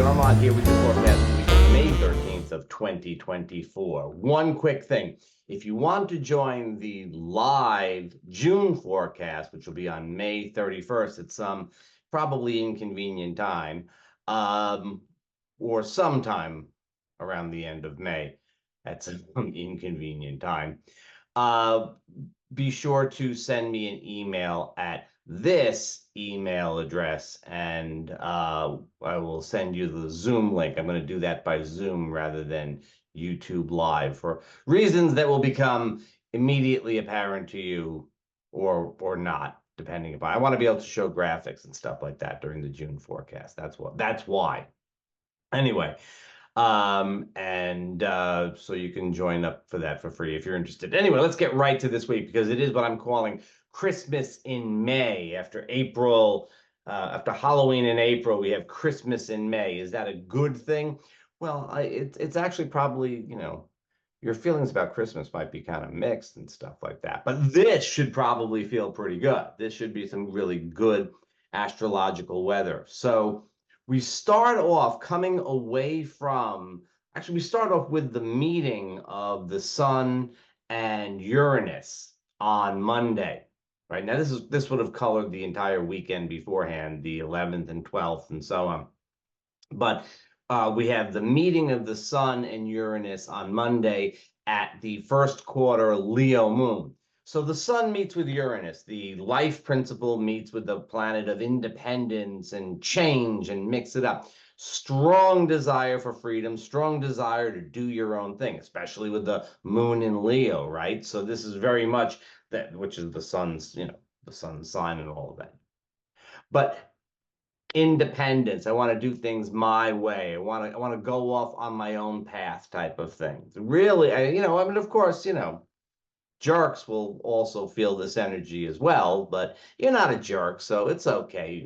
Armand here with your forecast for the week of May 13th of 2024. One quick thing. If you want to join the live June forecast, which will be on May 31st at some probably inconvenient time, or sometime around the end of May at some inconvenient time, be sure to send me an email at this email address, and I will send you the Zoom link. I'm going to do that by Zoom rather than YouTube Live for reasons that will become immediately apparent to you or not, depending upon. I want to be able to show graphics and stuff like that during the June forecast. That's why. Anyway, so you can join up for that for free if you're interested. Anyway, let's get right to this week, because it is what I'm calling Christmas in May. After Halloween in April, we have Christmas in May. Is that a good thing? Well, it's actually probably, your feelings about Christmas might be kind of mixed and stuff like that. But this should probably feel pretty good. This should be some really good astrological weather. So we start off coming away from, actually, we start off with the meeting of the Sun and Uranus on Monday, right? Now, this would have colored the entire weekend beforehand, the 11th and 12th and so on. But we have the meeting of the Sun and Uranus on Monday at the first quarter Leo moon. So the Sun meets with Uranus, the life principle meets with the planet of independence and change and mix it up. Strong desire for freedom, strong desire to do your own thing, especially with the moon in Leo, right? So this is very much that, which is the Sun's, the Sun's sign and all of that. But independence, I want to do things my way. I want to go off on my own path type of thing. Really, of course, jerks will also feel this energy as well, but you're not a jerk, so it's okay.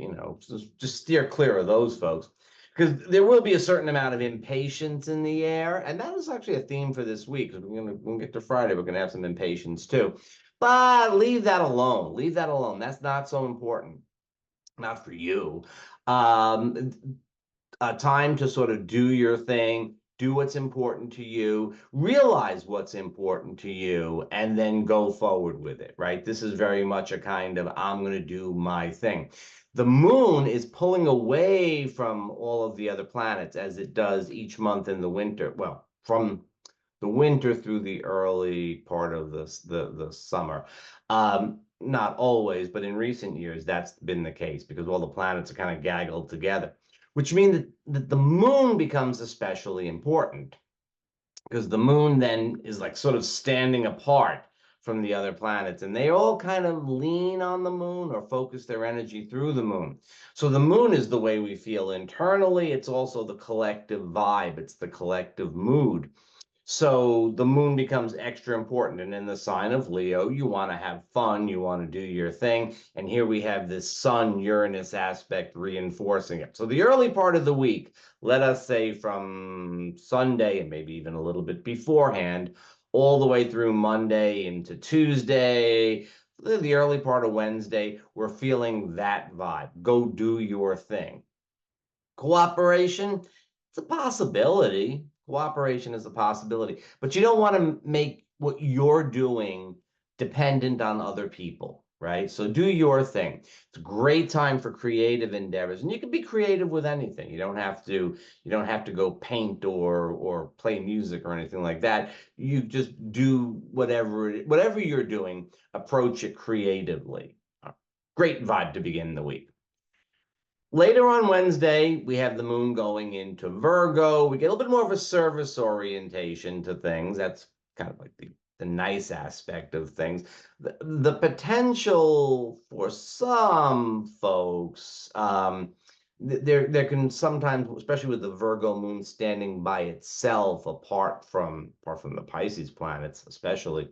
Just steer clear of those folks, because there will be a certain amount of impatience in the air, and that is actually a theme for this week. When we get to Friday, we're going to have some impatience too, but leave that alone. Leave that alone. That's not so important. Not for you. A time to sort of do your thing, do what's important to you, realize what's important to you, and then go forward with it, right? This is very much a kind of, I'm going to do my thing. The moon is pulling away from all of the other planets, as it does each month in the winter. Well, from the winter through the early part of the summer. Not always, but in recent years, that's been the case, because all the planets are kind of gaggled together, which means that the moon becomes especially important, because the moon then is like sort of standing apart from the other planets, and they all kind of lean on the moon or focus their energy through the moon. So the moon is the way we feel internally. It's also the collective vibe. It's the collective mood. So the moon becomes extra important. And in the sign of Leo, you want to have fun, you want to do your thing. And here we have this Sun-Uranus aspect reinforcing it. So the early part of the week, let us say from Sunday and maybe even a little bit beforehand, all the way through Monday into Tuesday, the early part of Wednesday, we're feeling that vibe. Go do your thing. Cooperation, it's a possibility. Cooperation is a possibility, but you don't want to make what you're doing dependent on other people, right? So do your thing. It's a great time for creative endeavors, and you can be creative with anything. You don't have to go paint or play music or anything like that. You just do whatever you're doing, approach it creatively. Great vibe to begin the week. Later on Wednesday, we have the moon going into Virgo. We get a little bit more of a service orientation to things. That's kind of like the nice aspect of things. The potential for some folks, there can sometimes, especially with the Virgo moon standing by itself, apart from the Pisces planets, especially,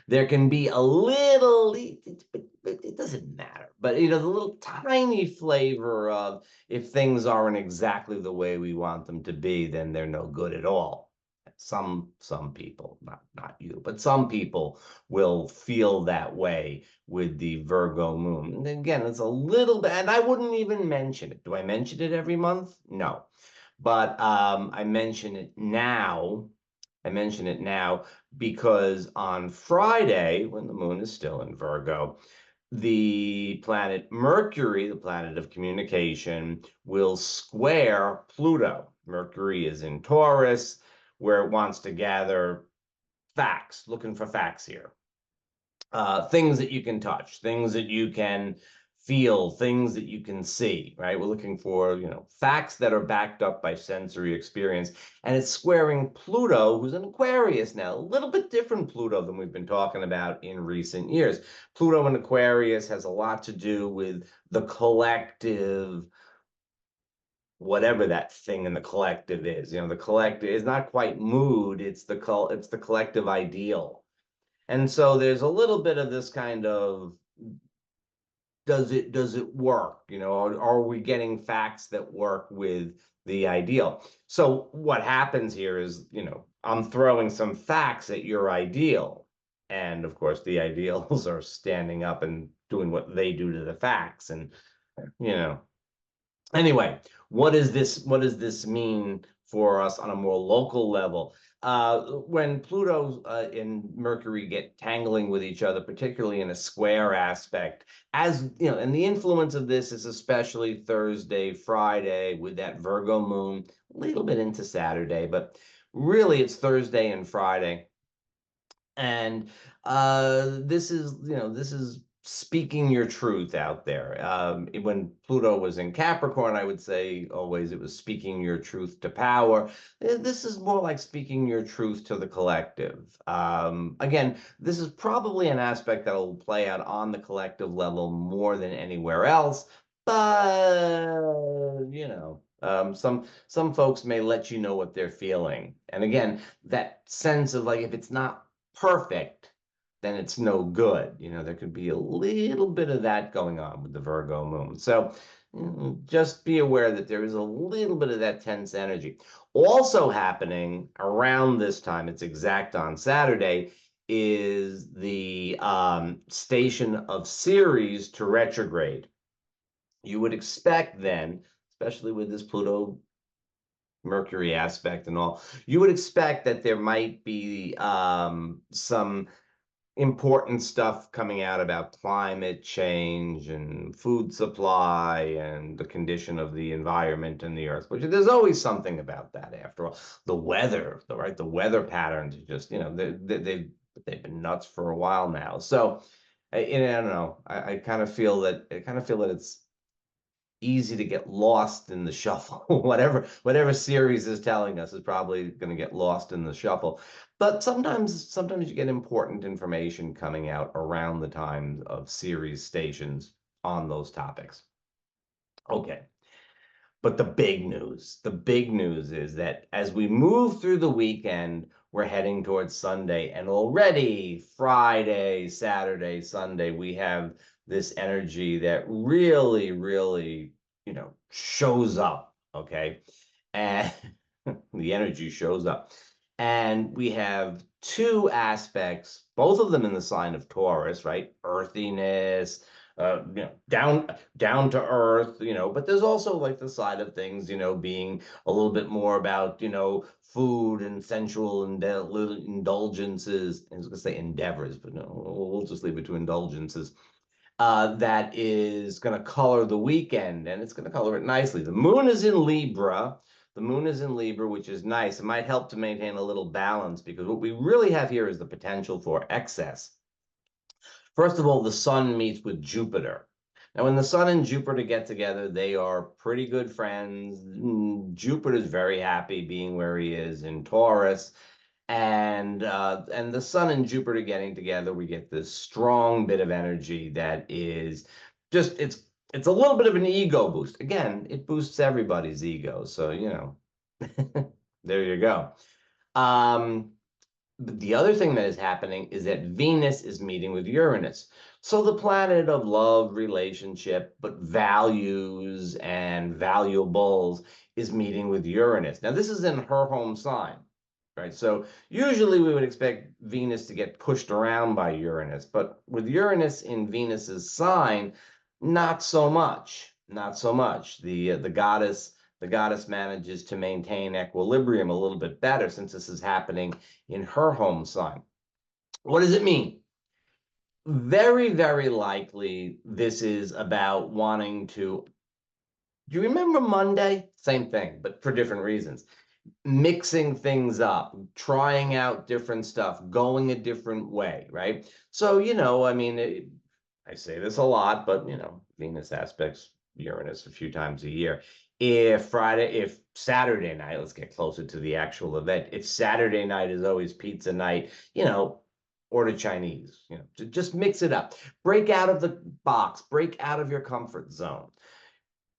there can be a little, it doesn't matter, but the little tiny flavor of, if things aren't exactly the way we want them to be, then they're no good at all. Some people, not you, but some people will feel that way with the Virgo moon. And again, it's a little bit, and I wouldn't even mention it. Do I mention it every month? No. But I mention it now. I mention it now because on Friday, when the moon is still in Virgo, the planet Mercury, the planet of communication, will square Pluto. Mercury is in Taurus, where it wants to gather facts, looking for facts here. Things that you can touch, things that you can feel, things that you can see, right? We're looking for, facts that are backed up by sensory experience. And it's squaring Pluto, who's an Aquarius now, a little bit different Pluto than we've been talking about in recent years. Pluto in Aquarius has a lot to do with the collective, whatever that thing in the collective is. The collective is not quite mood, it's the collective ideal. And so there's a little bit of this kind of, does it work? Are we getting facts that work with the ideal? So what happens here is, I'm throwing some facts at your ideal. And of course, the ideals are standing up and doing what they do to the facts. And, you know, anyway, what does this mean for us on a more local level? When Pluto and Mercury get tangling with each other, particularly in a square aspect, as you know, and the influence of this is especially Thursday, Friday, with that Virgo moon, a little bit into Saturday, but really it's Thursday and Friday. And this is speaking your truth out there. When Pluto was in Capricorn, I would say always it was speaking your truth to power. This is more like speaking your truth to the collective. Again, this is probably an aspect that will play out on the collective level more than anywhere else. But some folks may let you know what they're feeling. And again, that sense of like, if it's not perfect, then it's no good. There could be a little bit of that going on with the Virgo moon. So just be aware that there is a little bit of that tense energy. Also happening around this time, it's exact on Saturday, is the station of Ceres to retrograde. You would expect then, especially with this Pluto Mercury aspect and all, you would expect that there might be some important stuff coming out about climate change and food supply and the condition of the environment and the earth, which there's always something about that after all. The weather, the weather patterns, just, they've been nuts for a while now. So, I don't know. I kind of feel that it's easy to get lost in the shuffle. whatever Ceres is telling us is probably going to get lost in the shuffle. But sometimes you get important information coming out around the time of Ceres stations on those topics. Okay. But the big news is that as we move through the weekend, we're heading towards Sunday, and already Friday, Saturday, Sunday, we have this energy that really, really, shows up, okay? And the energy shows up. And we have two aspects, both of them in the sign of Taurus, right? Earthiness, down to earth, but there's also like the side of things, being a little bit more about, food and sensual and indulgences. I was going to say endeavors, but no, we'll just leave it to indulgences. That is going to color the weekend, and it's going to color it nicely. The moon is in Libra. The moon is in Libra, which is nice. It might help to maintain a little balance, because what we really have here is the potential for excess. First of all, the sun meets with Jupiter. Now, when the sun and Jupiter get together, they are pretty good friends. Jupiter's very happy being where he is in Taurus. And the sun and Jupiter getting together, we get this strong bit of energy that is just, it's a little bit of an ego boost. Again, it boosts everybody's ego. So, there you go. But the other thing that is happening is that Venus is meeting with Uranus. So the planet of love, relationship, but values and valuables is meeting with Uranus. Now, this is in her home sign. right? So usually we would expect Venus to get pushed around by Uranus, but with Uranus in Venus's sign, not so much, not so much. The goddess manages to maintain equilibrium a little bit better since this is happening in her home sign. What does it mean? Very, very likely this is about wanting to. Do you remember Monday? Same thing, but for different reasons. Mixing things up, trying out different stuff, going a different way, right? So, I mean, I say this a lot, but, Venus aspects Uranus a few times a year. If Saturday night, let's get closer to the actual event. If Saturday night is always pizza night, order Chinese, to just mix it up. Break out of the box, break out of your comfort zone.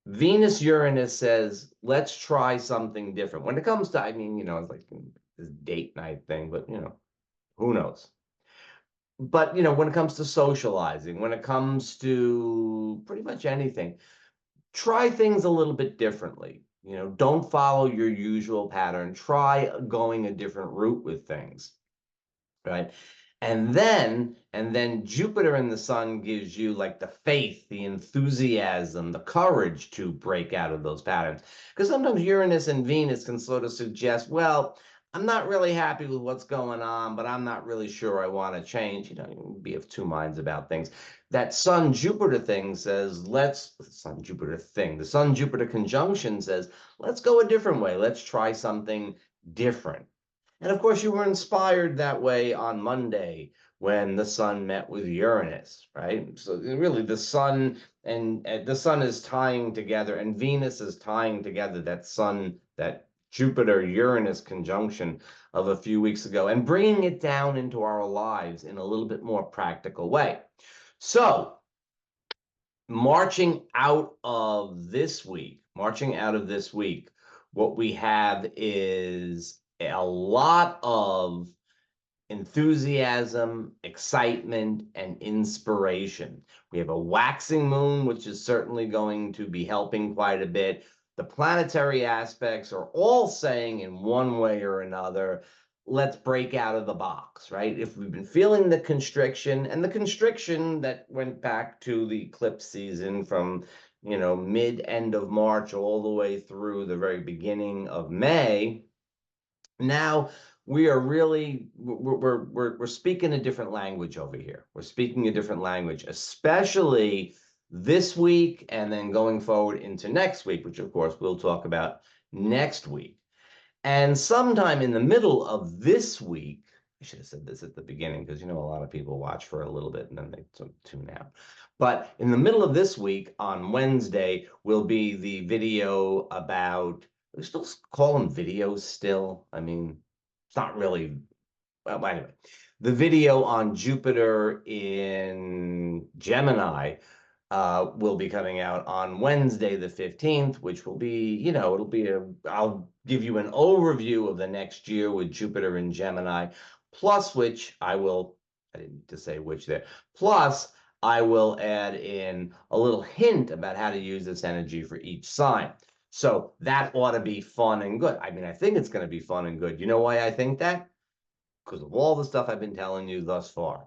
Venus Uranus says, let's try something different. When it comes to, I mean, it's like this date night thing, but, who knows? But, when it comes to socializing, when it comes to pretty much anything, try things a little bit differently. Don't follow your usual pattern. Try going a different route with things, right? And then Jupiter in the sun gives you like the faith, the enthusiasm, the courage to break out of those patterns. Because sometimes Uranus and Venus can sort of suggest, well, I'm not really happy with what's going on, but I'm not really sure I want to change. You can be of two minds about things. That Sun Jupiter thing says, the Sun Jupiter conjunction says, let's go a different way. Let's try something different. And of course, you were inspired that way on Monday when the sun met with Uranus, right? So really, the sun and the sun is tying together, and Venus is tying together that Jupiter Uranus conjunction of a few weeks ago, and bringing it down into our lives in a little bit more practical way. So, marching out of this week, what we have is a lot of enthusiasm, excitement, and inspiration. We have a waxing moon, which is certainly going to be helping quite a bit. The planetary aspects are all saying in one way or another, let's break out of the box, right? If we've been feeling the constriction, and the constriction that went back to the eclipse season from mid-end of March all the way through the very beginning of May, now we are really we're speaking a different language over here. We're speaking a different language, especially this week and then going forward into next week, which of course we'll talk about next week. And sometime in the middle of this week, I should have said this at the beginning because a lot of people watch for a little bit and then they tune out. But in the middle of this week on Wednesday will be the video about, we still call them videos still. I mean, it's not really, well, anyway, the video on Jupiter in Gemini will be coming out on Wednesday, the 15th, which will be, I'll give you an overview of the next year with Jupiter in Gemini, plus which I didn't need to say which there, plus I will add in a little hint about how to use this energy for each sign. So that ought to be fun and good. I mean, I think it's going to be fun and good. You know why I think that? Because of all the stuff I've been telling you thus far.